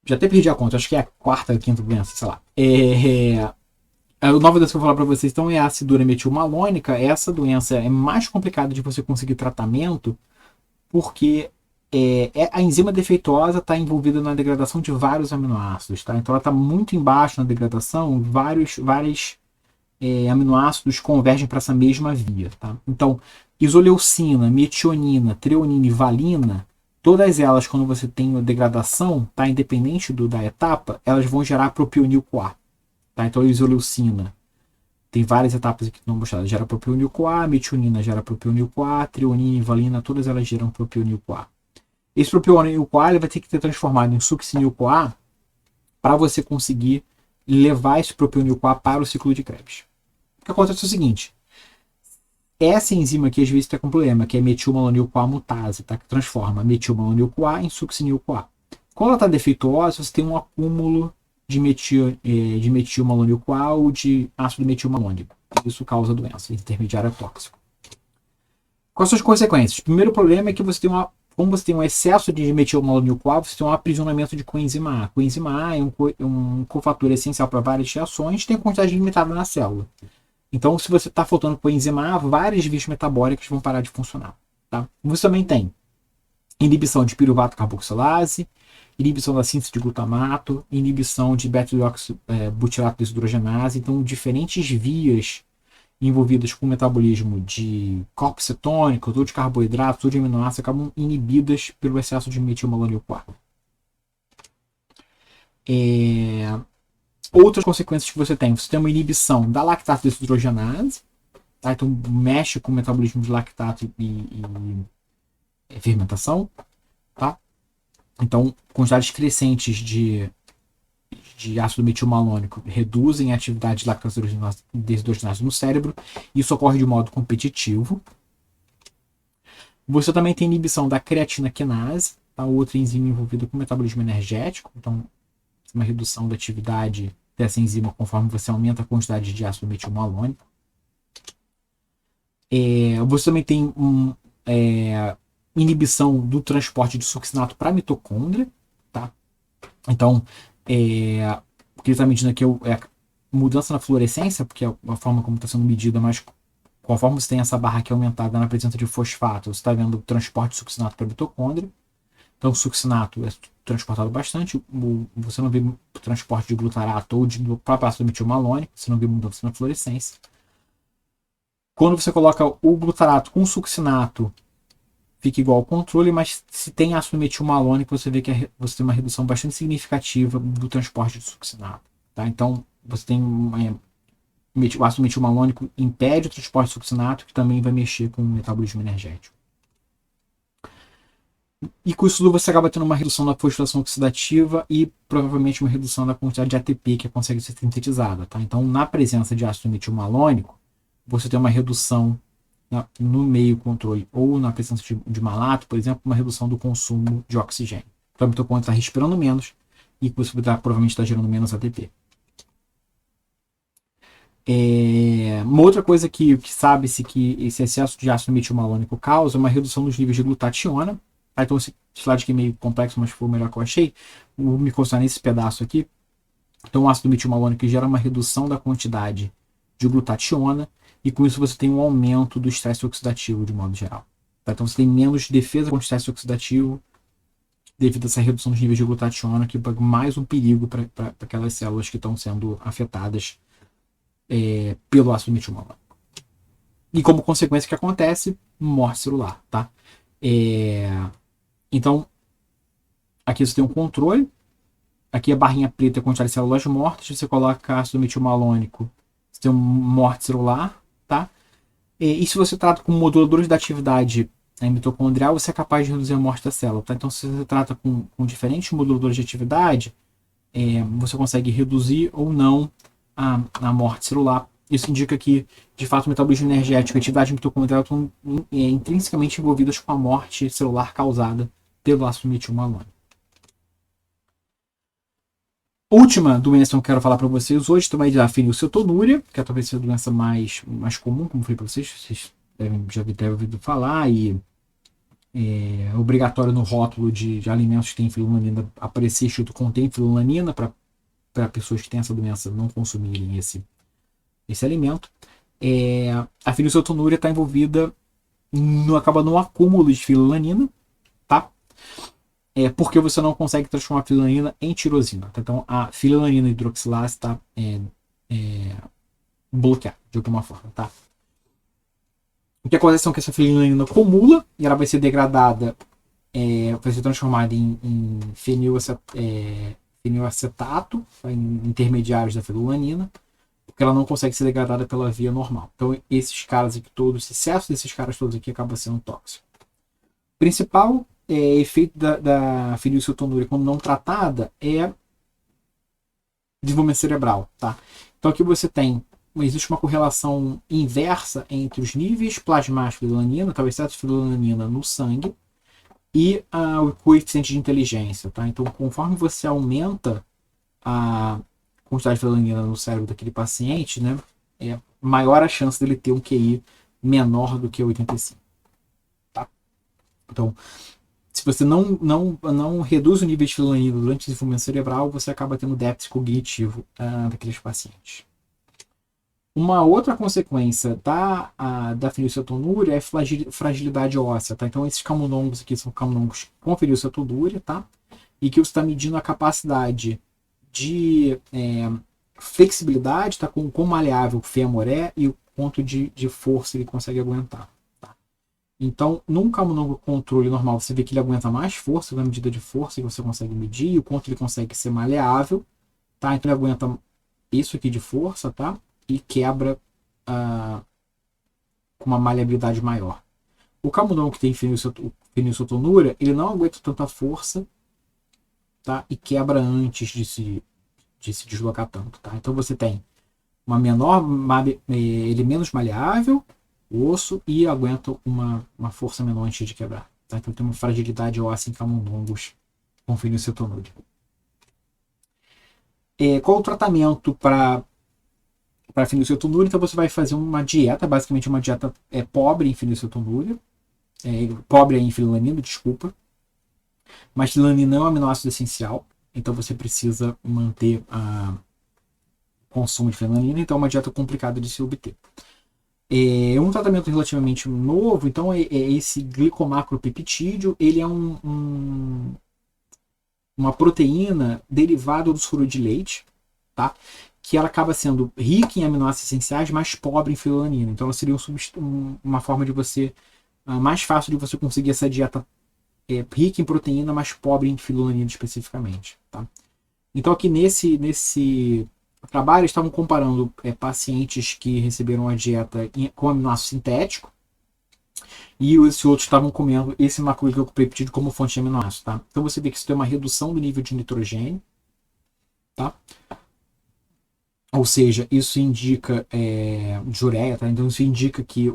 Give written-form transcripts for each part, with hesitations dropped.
Já até perdi a conta, acho que é a quarta, quinta doença, sei lá. A nova doença que eu vou falar para vocês então é a acidura metilmalônica. Essa doença é mais complicada de você conseguir tratamento porque a enzima defeituosa está envolvida na degradação de vários aminoácidos, tá? Então ela está muito embaixo na degradação, vários aminoácidos convergem para essa mesma via, tá? Então, isoleucina, metionina, treonina e valina, todas elas, quando você tem uma degradação, tá? Independente da etapa, elas vão gerar propionil-CoA, tá? Então, a isoleucina tem várias etapas aqui que não mostradas, gera propionil-CoA, metionina gera propionil-CoA, treonina e valina, todas elas geram propionil-CoA. Esse propionil-CoA ele vai ter que ser transformado em succinil-CoA para você conseguir levar esse propionil-CoA para o ciclo de Krebs. O que acontece é o seguinte: essa enzima aqui às vezes tem um problema, que é metilmalonil-CoA mutase, tá? Que transforma metilmalonil-CoA em succinil-CoA. Quando ela está defeituosa, você tem um acúmulo de metilmalonil-CoA ou de ácido metilmalônico. Isso causa doença intermediária tóxica. Quais são as consequências? O primeiro problema é que como você tem um excesso de metilmalonil-CoA, você tem um aprisionamento de coenzima A. Coenzima A é um cofator essencial para várias reações, tem quantidade limitada na célula. Então, se você está faltando coenzima A, várias vias metabólicas vão parar de funcionar. Tá? Você também tem inibição de piruvato carboxilase, inibição da síntese de glutamato, inibição de beta-hidroxibutirato desidrogenase. Então, diferentes vias envolvidas com o metabolismo de corpos cetônicos, ou de carboidratos, ou de aminoácidos, acabam inibidas pelo excesso de metilmalonil-CoA. Outras consequências que você tem uma inibição da lactato desidrogenase, tá? Então mexe com o metabolismo de lactato e fermentação, tá? Então quantidades crescentes de ácido metilmalônico reduzem a atividade de lactase desidrogenase no cérebro. Isso ocorre de modo competitivo. Você também tem inibição da creatina quinase, tá? Outra enzima envolvida com metabolismo energético. Então uma redução da atividade dessa enzima conforme você aumenta a quantidade de ácido metilmalônico. Você também tem inibição do transporte de succinato para a mitocôndria, tá? Então, o que ele está medindo aqui é a mudança na fluorescência, porque é a forma como está sendo medida, mas conforme você tem essa barra aqui aumentada na presença de fosfato, você está vendo o transporte de succinato para a mitocôndria. Então, o succinato é transportado bastante. Você não vê transporte de glutarato ou do próprio ácido metilmalônico, você não vê mudança na fluorescência. Quando você coloca o glutarato com succinato, fica igual ao controle, mas se tem ácido metilmalônico, você vê que você tem uma redução bastante significativa do transporte de succinato. Tá? Então, você tem o ácido metilmalônico impede o transporte de succinato, que também vai mexer com o metabolismo energético. E com isso tudo você acaba tendo uma redução da fosforilação oxidativa e provavelmente uma redução da quantidade de ATP que consegue ser sintetizada. Tá? Então, na presença de ácido metilmalônico, você tem uma redução no meio controle ou na presença de malato, por exemplo, uma redução do consumo de oxigênio. Então, a mitocôndria está respirando menos e você provavelmente está gerando menos ATP. Uma outra coisa que sabe-se que esse excesso de ácido metilmalônico causa é uma redução dos níveis de glutationa. Então esse slide aqui é meio complexo, mas foi o melhor que eu achei. Vou me concentrar nesse pedaço aqui. Então o ácido metilmalônico gera uma redução da quantidade de glutationa e com isso você tem um aumento do estresse oxidativo de modo geral. Então você tem menos defesa contra o estresse oxidativo devido a essa redução dos níveis de glutationa, que é mais um perigo para aquelas células que estão sendo afetadas pelo ácido metilmalônico. E como consequência, o que acontece? Morte celular, tá? Então, aqui você tem um controle. Aqui a barrinha preta é a quantidade de células mortas. Você coloca ácido metilmalônico, você tem uma morte celular, tá? E se você trata com moduladores da atividade mitocondrial, você é capaz de reduzir a morte da célula, tá? Então, se você trata com diferentes moduladores de atividade, você consegue reduzir ou não a morte celular. Isso indica que, de fato, o metabolismo energético e a atividade mitocondrial estão intrinsecamente envolvidas com a morte celular causada pelo ácido metilmalônico. Última doença que eu quero falar para vocês hoje também é a fenilcetonúria, que é talvez a doença mais comum, como eu falei para vocês já devem ouvir falar, e é obrigatório no rótulo de alimentos que tem filolanina aparecer escrito contém filolanina para pessoas que têm essa doença não consumirem esse alimento. A fenilcetonúria está envolvida acaba no acúmulo de filolanina, tá? Porque você não consegue transformar a filolanina em tirosina. Tá? Então a filolanina hidroxilase está bloqueada de alguma forma, tá? O que acontece é que essa filolanina acumula e ela vai ser degradada, vai ser transformada em fenilacetato, em intermediários da filolanina, porque ela não consegue ser degradada pela via normal. Então esses caras aqui todos, esse excesso desses caras todos aqui acaba sendo tóxico. O principal efeito da fenilcetonúria quando não tratada é desenvolvimento cerebral, tá? Então aqui você tem existe uma correlação inversa entre os níveis plasmáticos de filolanina, então o excesso de filolanina no sangue, e o coeficiente de inteligência, tá? Então, conforme você aumenta a quantidade de filolanina no cérebro daquele paciente, né, maior a chance dele ter um QI menor do que 85, tá? Então, se você não reduz o nível de filolanina durante o desenvolvimento cerebral, você acaba tendo déficit cognitivo daqueles pacientes. Uma outra consequência da fenilcetonúria é fragilidade óssea, tá? Então esses camundongos aqui são camundongos com fenilcetonúria, tá? E que você está medindo a capacidade de flexibilidade, tá? Com quão maleável o fêmur e o quanto de força ele consegue aguentar, tá? Então, num camundongo controle normal, você vê que ele aguenta mais força, na medida de força que você consegue medir, e o quanto ele consegue ser maleável, tá? Então ele aguenta isso aqui de força, tá? E quebra com uma maleabilidade maior. O camundongo que tem fenilcetonúria, ele não aguenta tanta força, tá? E quebra antes de se deslocar tanto, tá? Então você tem ele menos maleável, o osso, e aguenta uma força menor antes de quebrar, tá? Então tem uma fragilidade óssea em camundongos com fenilcetonúria. Qual o tratamento para fenilcetonúria? Então você vai fazer uma dieta, basicamente uma dieta pobre em fenilcetonúria, pobre em filolanina, desculpa, mas filolanina é um aminoácido essencial, então você precisa manter o consumo de filolanina, então é uma dieta complicada de se obter. Um tratamento relativamente novo, então, é esse glicomacropeptídeo. Ele é uma proteína derivada do soro de leite, tá? Que ela acaba sendo rica em aminoácidos essenciais, mas pobre em filolanina. Então ela seria uma forma de você, mais fácil de você conseguir essa dieta rica em proteína, mas pobre em filolanina especificamente, tá? Então aqui nesse trabalho eles estavam comparando pacientes que receberam a dieta com aminoácido sintético e esses outros estavam comendo esse macroglicopeptídeo como fonte de aminoácido, tá? Então você vê que isso tem uma redução do nível de nitrogênio, tá? Ou seja, isso indica diureia, tá? Então isso indica que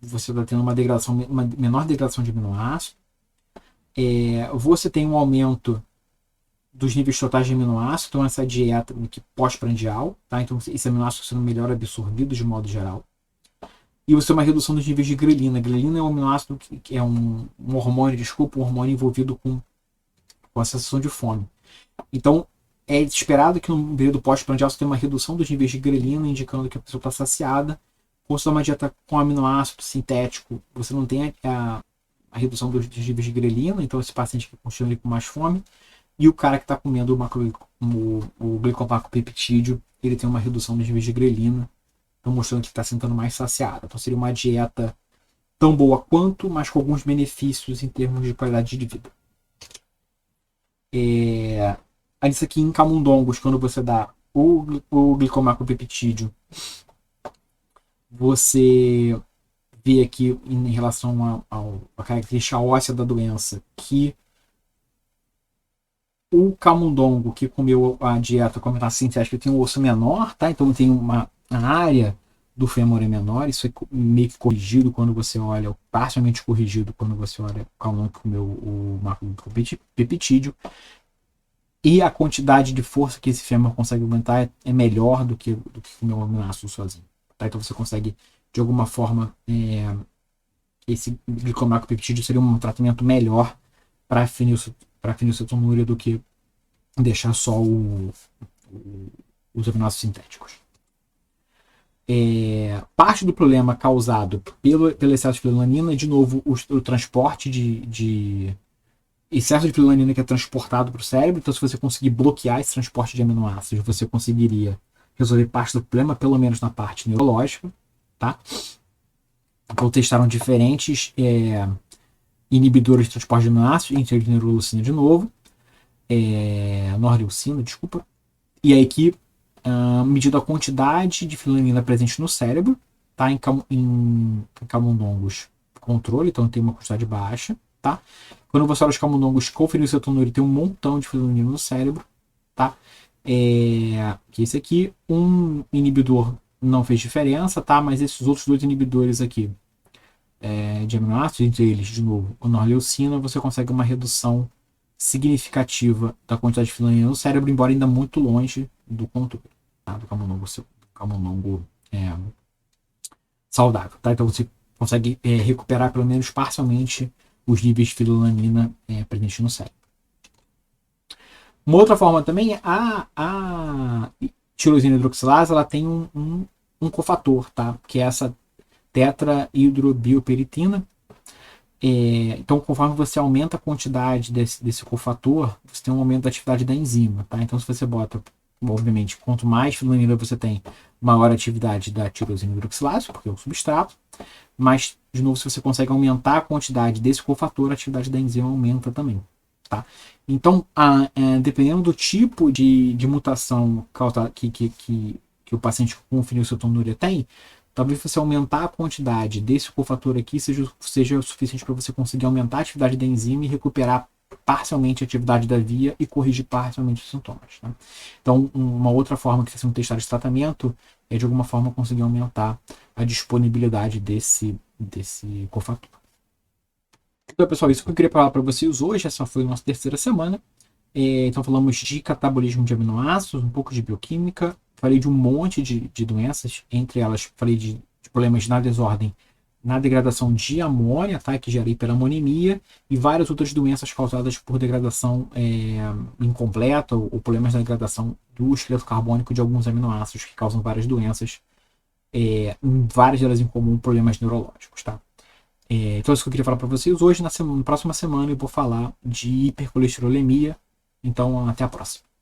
você está tendo uma menor degradação de aminoácido. Você tem um aumento dos níveis totais de aminoácido, então essa dieta pós-prandial, tá? Então esse aminoácido sendo melhor absorvido de modo geral. E você tem uma redução dos níveis de grelina. A grelina é um aminoácido que é um hormônio, um hormônio envolvido com a sensação de fome. Então é esperado que no período pós-prandial você tenha uma redução dos níveis de grelina, indicando que a pessoa está saciada. Quando você dá uma dieta com aminoácido sintético, você não tem a redução dos níveis de grelina, então esse paciente que continua com mais fome. E o cara que está comendo o glicomacropeptídeo, ele tem uma redução dos níveis de grelina, então mostrando que está se sentindo mais saciado. Então seria uma dieta tão boa quanto, mas com alguns benefícios em termos de qualidade de vida. Isso aqui em camundongos, quando você dá o glicomacropeptídeo, você vê aqui em relação à característica óssea da doença que o camundongo que comeu a dieta com aminoácido sintético tem um osso menor, tá? Então tem uma área do fêmur menor. Isso é meio que corrigido quando você olha, parcialmente corrigido quando você olha o camundongo que comeu o macropeptídeo. E a quantidade de força que esse fêmur consegue aumentar é melhor do que comer o aminoácido sozinho, tá? Então você consegue, de alguma forma, esse glicomacropeptídeo seria um tratamento melhor para fenilcetonúria do que deixar só os aminoácidos sintéticos. Parte do problema causado pelo excesso de fenilalanina, de novo, o transporte de excesso de fenilalanina que é transportado para o cérebro. Então, se você conseguir bloquear esse transporte de aminoácidos, você conseguiria resolver parte do problema, pelo menos na parte neurológica, tá? Então, testaram diferentes inibidores de transporte de aminoácidos, interneuroleucina de novo, norleucina, desculpa, e aí que medindo a quantidade de fenilalanina presente no cérebro, tá? Em camundongos controle, então tem uma quantidade baixa, tá? Quando você olha os camundongos com fenilcetonúria, tem um montão de fenilalanina no cérebro, tá? Que esse aqui, um inibidor não fez diferença, tá? Mas esses outros dois inibidores aqui de aminoácidos, entre eles, de novo, a norleucina, você consegue uma redução significativa da quantidade de fenilalanina no cérebro, embora ainda muito longe do controle, tá? Do camundongo saudável, tá? Então você consegue recuperar pelo menos parcialmente os níveis de fenilalanina presentes no cérebro. Uma outra forma também é a tirosina hidroxilase, ela tem um cofator, tá? Que é essa tetrahidrobioperitina. Então, conforme você aumenta a quantidade desse cofator, você tem um aumento da atividade da enzima, tá? Então, se você bota, obviamente, quanto mais fenilalanina você tem, maior a atividade da tirosina hidroxilase, porque é o substrato, mas, de novo, se você consegue aumentar a quantidade desse cofator, a atividade da enzima aumenta também, tá? Então, dependendo do tipo de mutação que o paciente com fenilcetonúria tem, talvez você aumentar a quantidade desse cofator aqui seja o suficiente para você conseguir aumentar a atividade da enzima e recuperar parcialmente a atividade da via e corrigir parcialmente os sintomas. Tá? Então, uma outra forma que está sendo testada esse tratamento é, de alguma forma, conseguir aumentar a disponibilidade desse cofator. Então, pessoal, isso que eu queria falar para vocês hoje. Essa foi a nossa terceira semana. Então, falamos de catabolismo de aminoácidos, um pouco de bioquímica. Falei de um monte de doenças, entre elas falei de problemas na desordem, na degradação de amônia, tá, que gera hiperamonemia, e várias outras doenças causadas por degradação incompleta ou problemas na degradação do esqueleto carbônico de alguns aminoácidos que causam várias doenças, várias delas em comum problemas neurológicos. Tá? Então, isso que eu queria falar para vocês hoje. Na próxima semana eu vou falar de hipercolesterolemia. Então, até a próxima.